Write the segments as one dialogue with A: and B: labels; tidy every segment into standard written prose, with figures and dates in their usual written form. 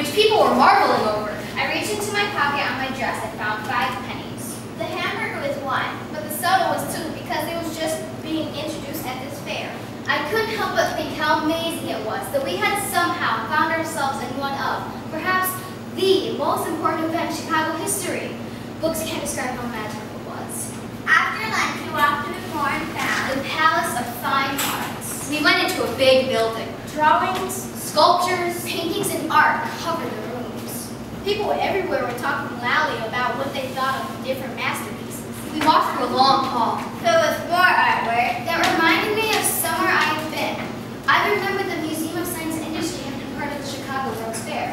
A: which people were marveling over. I reached into my pocket on my dress and found 5 pennies.
B: The hamburger was 1, but the soda was 2 because it was just being introduced at this fair.
A: I couldn't help but think how amazing it was that we had somehow found ourselves in one of, perhaps, the most important event in Chicago history. Books can't describe how magical it was.
B: After lunch, we walked through the floor and found
A: The Palace of Fine Arts. We went into a big building.
B: drawings.
A: Sculptures, paintings, and art covered the rooms.
B: People everywhere were talking loudly about what they thought of different masterpieces.
A: We walked through a long hall
B: There was more artwork.
A: that reminded me of somewhere I had been. I remembered the Museum of Science and Industry had been part of the Chicago World's Fair.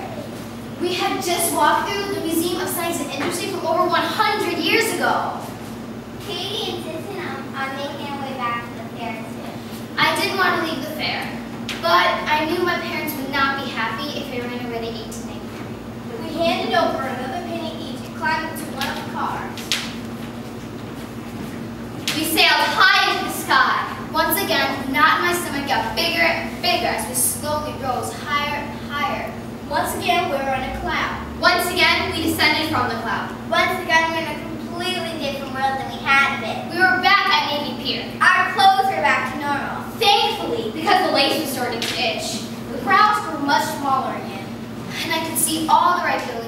A: We had just walked through the Museum of Science and Industry from over 100 years ago.
B: Katie insisted on making our way back to the fair too.
A: I didn't want to leave the fair, but I knew my parents would not be happy if I ran away to eat tonight.
B: We handed over another penny each and climbed into one of the cars.
A: We sailed high into the sky. Once again, the knot in my stomach got bigger and bigger as we slowly rose higher and higher.
B: Once again, we were in a cloud.
A: Once again, we descended from the cloud.
B: Once again, we were in a completely different world than we had been.
A: We were back at Navy Pier.
B: Our clothes were back to normal.
A: Thankfully, because the lace was starting to itch.
B: The crowds were much smaller again.
A: And I could see all the right buildings